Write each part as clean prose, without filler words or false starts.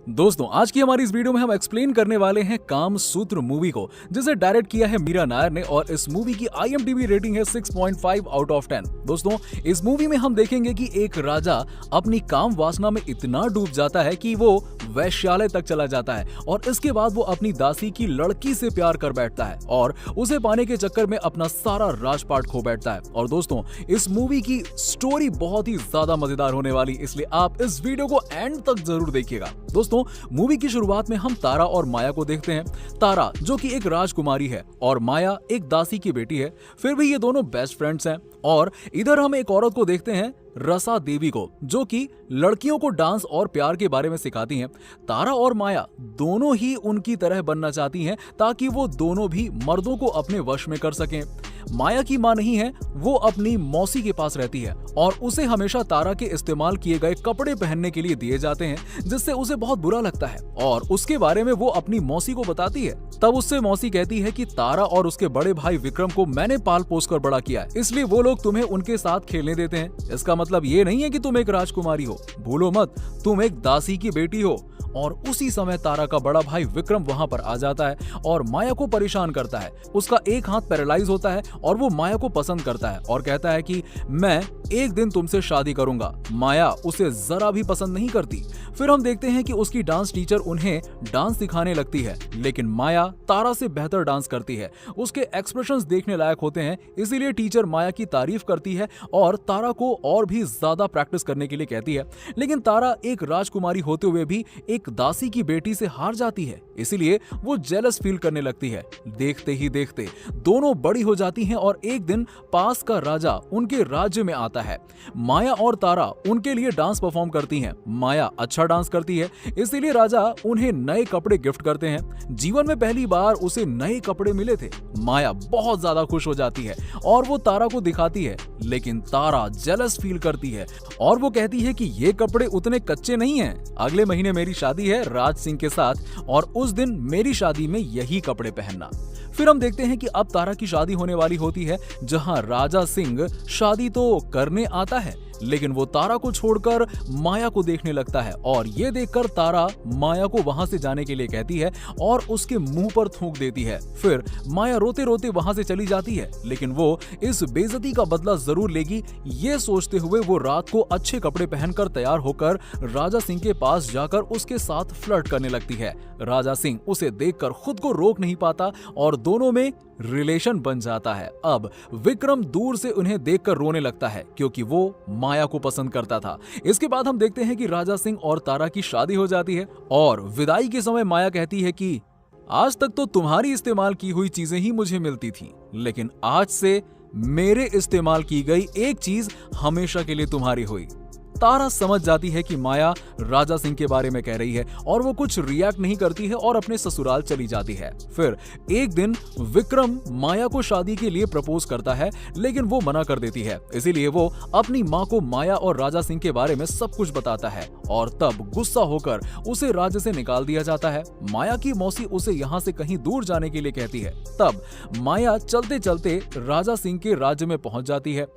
दोस्तों आज की हमारी इस वीडियो में हम एक्सप्लेन करने वाले हैं काम सूत्र मूवी को, जिसे डायरेक्ट किया है मीरा नायर ने और इस मूवी की IMDb रेटिंग है 6.5 आउट ऑफ 10। दोस्तों इस मूवी में हम देखेंगे कि एक राजा अपनी काम वासना में इतना डूब जाता है कि वो वैश्यालय तक चला जाता है और इसके बाद वो अपनी दासी की लड़की से प्यार कर बैठता है और उसे पाने के चक्कर में अपना सारा राजपाट खो बैठता है। और दोस्तों इस मूवी की स्टोरी बहुत ही ज्यादा मजेदार होने वाली, इसलिए आप इस वीडियो को एंड तक जरूर देखिएगा। दोस्तों मूवी की शुरुआत में हम तारा और माया को देखते हैं। तारा जो कि एक राजकुमारी है और माया एक दासी की बेटी है, फिर भी ये दोनों बेस्ट फ्रेंड्स हैं। और इधर हम एक औरत को देखते हैं, रसा देवी को, जो कि लड़कियों को डांस और प्यार के बारे में सिखाती हैं। तारा और माया दोनों ही उनकी तरह बनना चाहती हैं ताकि वो दोनों भी मर्दों को अपने वश में कर सकें। माया की मां नहीं है, वो अपनी मौसी के पास रहती है और उसे हमेशा तारा के इस्तेमाल किए गए कपड़े पहनने के लिए दिए जाते हैं, जिससे उसे बहुत बुरा लगता है और उसके बारे में वो अपनी मौसी को बताती है। तब उससे मौसी कहती है कि तारा और उसके बड़े भाई विक्रम को मैंने पाल पोस कर बड़ा किया है, इसलिए वो लोग तुम्हें उनके साथ खेलने देते हैं। इसका मतलब ये नहीं है कि तुम एक राजकुमारी हो, भूलो मत, तुम एक दासी की बेटी हो। और उसी समय तारा का बड़ा भाई विक्रम वहां पर आ जाता है और माया को परेशान करता है। उसका एक हाथ पैरालाइज होता है और वो माया को पसंद करता है और कहता है कि मैं एक दिन तुमसे शादी करूंगा। माया उसे जरा भी पसंद नहीं करती। फिर हम देखते हैं कि उसकी डांस टीचर उन्हें डांस सिखाने लगती है, लेकिन माया तारा से बेहतर डांस करती है। उसके एक्सप्रेशंस देखने लायक होते हैं, इसीलिए टीचर माया की तारीफ करती है और तारा को और भी ज्यादा प्रैक्टिस करने के लिए कहती है। लेकिन तारा एक राजकुमारी होते हुए भी एक दासी की बेटी से हार जाती है, इसीलिए वो जेलस फील करने लगती है। देखते ही देखते दोनों बड़ी हो जाती हैं और एक दिन पास का राजा उनके राज्य में आता है। माया और तारा उनके लिए डांस परफॉर्म करती हैं। माया अच्छा डांस करती है, इसीलिए राजा उन्हें नए कपड़े गिफ्ट करते हैं। जीवन में पहली बार उसे नए कपड़े मिले थे। माया बहुत ज्यादा खुश हो जाती है और वो तारा को दिखाती है, लेकिन तारा जेलस फील करती है और वो कहती है कि ये कपड़े उतने कच्चे नहीं हैं। अगले महीने मेरी शादी है राज सिंह के साथ और उस दिन मेरी शादी में यही कपड़े पहनना। फिर हम देखते हैं कि अब तारा की शादी होने वाली होती है, जहां राजा सिंह शादी तो करने आता है, लेकिन वो तारा को छोड़कर माया को देखने लगता है और ये देखकर तारा माया को वहां से जाने के लिए कहती है और उसके मुंह पर थूक देती है। फिर माया रोते रोते वहां से चली जाती है, लेकिन वो इस बेइज्जती का बदला जरूर लेगी, ये सोचते हुए वो रात को अच्छे कपड़े पहनकर तैयार होकर राजा सिंह के पास जाकर उसके साथ फ्लर्ट करने लगती है। राजा सिंह उसे देखकर खुद को रोक नहीं पाता और दोनों में रिलेशन बन जाता है। अब विक्रम दूर से उन्हें देखकर रोने लगता है क्योंकि वो माया को पसंद करता था। इसके बाद हम देखते हैं कि राजा सिंह और तारा की शादी हो जाती है और विदाई के समय माया कहती है कि आज तक तो तुम्हारी इस्तेमाल की हुई चीजें ही मुझे मिलती थी, लेकिन आज से मेरे इस्तेमाल की गई एक चीज हमेशा के लिए तुम्हारी हुई। तारा समझ जाती है कि माया राजा सिंह के बारे में कह रही है और वो कुछ रिएक्ट नहीं करती है और अपने ससुराल चली जाती है। फिर एक दिन विक्रम माया को शादी के लिए प्रपोज करता है, लेकिन वो मना कर देती है। इसीलिए वो अपनी माँ को माया और राजा सिंह के बारे में सब कुछ बताता है और तब गुस्सा होकर उसे राज्य से निकाल दिया जाता है। माया की मौसी उसे यहाँ से कहीं दूर जाने के लिए कहती है। तब माया चलते चलते राजा सिंह के राज्य में पहुंच जाती है,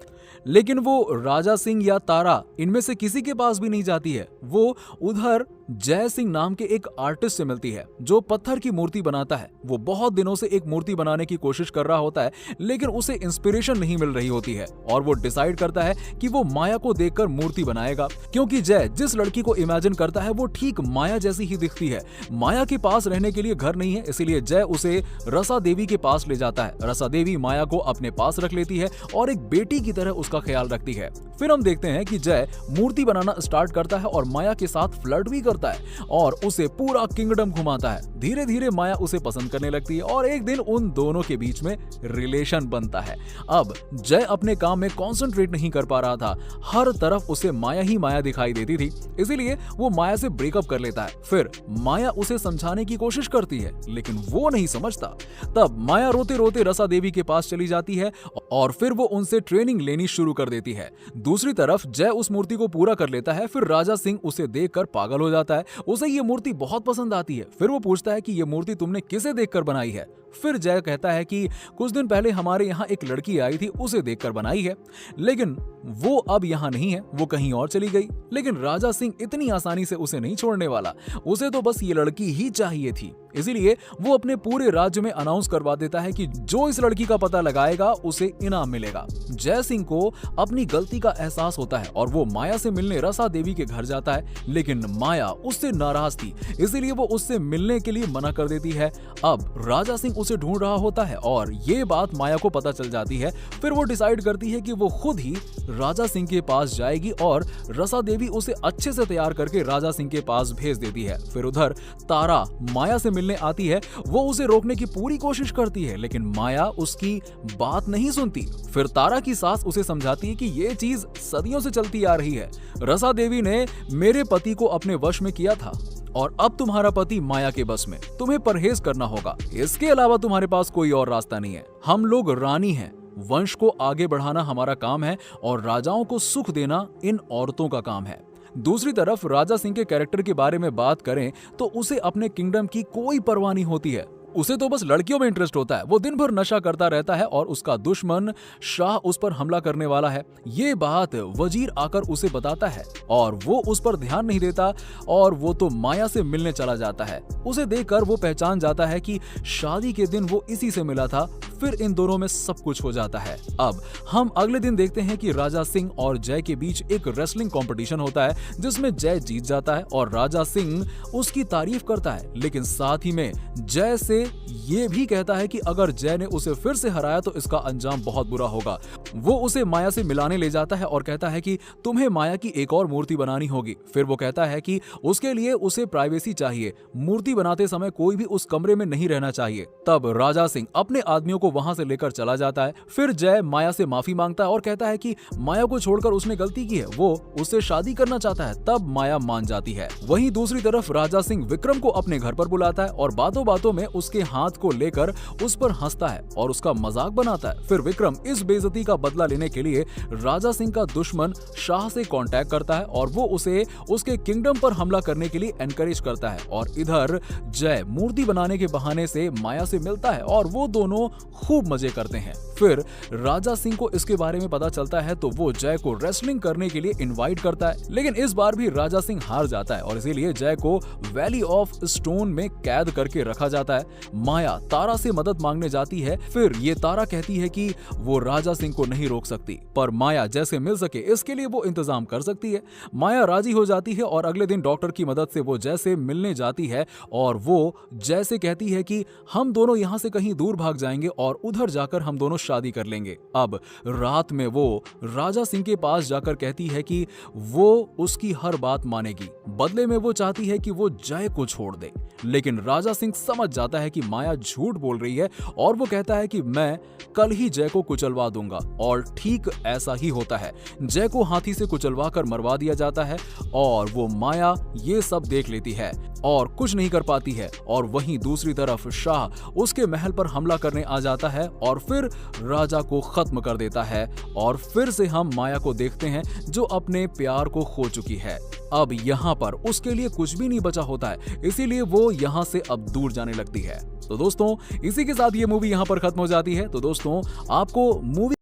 लेकिन वो राजा सिंह या तारा इनमें से किसी के पास भी नहीं जाती है। वो उधर जय सिंह नाम के एक आर्टिस्ट से मिलती है जो पत्थर की मूर्ति बनाता है। वो बहुत दिनों से एक मूर्ति बनाने की कोशिश कर रहा होता है, लेकिन उसे इंस्पिरेशन नहीं मिल रही होती है और वो डिसाइड करता है कि वो माया को देखकर मूर्ति बनाएगा, क्योंकि जय जिस लड़की को इमेजिन करता है वो ठीक माया जैसी ही दिखती है। माया के पास रहने के लिए घर नहीं है, इसीलिए जय उसे रसा देवी के पास ले जाता है। रसा देवी माया को अपने पास रख लेती है और एक बेटी की तरह उसका ख्याल रखती है। फिर हम देखते हैं कि जय मूर्ति बनाना स्टार्ट करता है और माया के साथ फ्लर्ट भी करता है और उसे पूरा किंगडम घुमाता है। धीरे धीरे माया उसे पसंद करने लगती है और एक दिन उन दोनों के बीच में रिलेशन बनता है। अब जय अपने काम में कंसंट्रेट नहीं कर पा रहा था, हर तरफ उसे माया ही माया दिखाई देती थी, इसीलिए वो माया से ब्रेकअप कर लेता है। फिर माया उसे समझाने की कोशिश करती है, लेकिन वो नहीं समझता। तब माया रोते रोते रसा देवी के पास चली जाती है और फिर वो उनसे ट्रेनिंग लेनी शुरू कर देती है। दूसरी तरफ जय उस मूर्ति को पूरा कर लेता है। फिर राजा सिंह उसे देखकर पागल हो जाता जाता है। उसे ये मूर्ति बहुत पसंद आती है। फिर वो पूछता है कि ये मूर्ति तुमने किसे देखकर बनाई है। फिर जय कहता है कि कुछ दिन पहले हमारे यहाँ एक लड़की आई थी, उसे देखकर बनाई है, लेकिन वो अब यहाँ नहीं है, वो कहीं और चली गई। लेकिन राजा सिंह इतनी आसानी से उसे नहीं छोड़ने वाला, उसे तो बस ये लड़की ही चाहिए थी। इसीलिए वो अपने पूरे राज्य में अनाउंस करवा देता है कि जो इस लड़की का पता लगाएगा उसे इनाम मिलेगा। जय सिंह को अपनी गलती का एहसास होता है और वो माया से मिलने रसा देवी के घर जाता है, लेकिन माया उससे नाराज थी, इसीलिए वो उससे मिलने के लिए मना कर देती है। अब राजा सिंह उसे ढूंढ रहा होता है और ये बात माया को पता चल जाती है। फिर वो डिसाइड करती है कि वो खुद ही राजा सिंह के पास जाएगी और रसा देवी उसे अच्छे से तैयार करके राजा सिंह के पास भेज देती है। फिर उधर तारा माया से मिलने आती है, वो उसे रोकने की पूरी कोशिश करती है, लेकिन माया उसकी बात नहीं सुनती। फिर तारा की सास उसे समझाती है कि ये चीज सदियों से चलती आ रही है, रसा देवी ने मेरे पति को अपने वश में किया था और अब तुम्हारा पति माया के बस में, तुम्हें परहेज करना होगा, इसके अलावा तुम्हारे पास कोई और रास्ता नहीं है। हम लोग रानी हैं, वंश को आगे बढ़ाना हमारा काम है और राजाओं को सुख देना इन औरतों का काम है। दूसरी तरफ राजा सिंह के कैरेक्टर के बारे में बात करें तो उसे अपने किंगडम की कोई परवाह नहीं होती है, उसे तो बस लड़कियों में इंटरेस्ट होता है। वो दिन भर नशा करता रहता है और उसका दुश्मन शाह उस पर हमला करने वाला है। ये बात वजीर आकर उसे बताता है और वो उस पर ध्यान नहीं देता और वो तो माया से मिलने चला जाता है। उसे देखकर वो पहचान जाता है कि शादी के दिन वो इसी से मिला था। फिर इन दोनों में सब कुछ हो जाता है। अब हम अगले दिन देखते हैं कि राजा सिंह और जय के बीच एक रेसलिंग कंपटीशन होता है, जिसमें जय जीत जाता है और राजा सिंह उसकी तारीफ करता है, लेकिन साथ ही में जय से ये भी कहता है कि अगर जय ने उसे फिर से हराया तो इसका अंजाम बहुत बुरा होगा। वो उसे माया से मिलाने ले जाता है और कहता है कि तुम्हें माया की एक और मूर्ति बनानी होगी। फिर वो कहता है कि उसके लिए उसे प्राइवेसी चाहिए, मूर्ति बनाते समय कोई भी उस कमरे में नहीं रहना चाहिए। तब राजा सिंह अपने आदमियों को वहां से लेकर चला जाता है। फिर जय माया से माफी मांगता है और कहता है कि माया को छोड़कर उसने गलती की है, वो उससे शादी करना चाहता है। तब माया मान जाती है। वहीं दूसरी तरफ राजा सिंह विक्रम को अपने घर पर बुलाता है और बातों बातों में उसके हाथ को लेकर उस पर हंसता है और उसका मजाक बनाता है। फिर विक्रम इस बेइज्जती का बदला लेने के लिए राजा सिंह का दुश्मन शाह से कांटेक्ट करता है और वो उसे उसके किंगडम पर हमला करने के लिए एनकरेज करता है। और इधर जय मूर्ति बनाने के बहाने से माया से मिलता है और वो दोनों खूब मजे करते हैं। फिर राजा सिंह को इसके बारे में पता चलता है तो वो जय को रेसलिंग करने के लिए इनवाइट करता है, लेकिन इस बार भी राजा सिंह हार जाता है और इसीलिए जय को वैली ऑफ स्टोन में कैद करके रखा जाता है। माया तारा से मदद मांगने जाती है। फिर ये तारा कहती है कि वो राजा सिंह को नहीं रोक सकती, पर माया जैसे मिल सके इसके लिए वो इंतजाम कर सकती है। माया राजी हो जाती है और अगले दिन डॉक्टर की मदद से वो जय से मिलने जाती है और वो जय से कहती है कि हम दोनों यहाँ से कहीं दूर भाग जाएंगे और उधर जाकर हम दोनों शादी कर लेंगे। अब रात में वो राजा सिंह के पास जाकर कहती है कि वो उसकी हर बात मानेगी, बदले में वो चाहती है कि वो जय को छोड़ दे। लेकिन राजा सिंह समझ जाता है कि माया झूठ बोल रही है और वो कहता है कि मैं कल ही जय को कुचलवा दूंगा। और ठीक ऐसा ही होता है, जय को हाथी से कुचलवा कर मरवा दिया जाता है और वो माया ये सब देख लेती है और कुछ नहीं कर पाती है। और वहीं दूसरी तरफ शाह उसके महल पर हमला करने आ जाता है और फिर राजा को खत्म कर देता है। और फिर से हम माया को देखते हैं जो अपने प्यार को खो चुकी है। अब यहाँ पर उसके लिए कुछ भी नहीं बचा होता है, इसीलिए वो यहाँ से अब दूर जाने लगती है। तो दोस्तों इसी के साथ ये मूवी यहाँ पर खत्म हो जाती है। तो दोस्तों आपको मूवी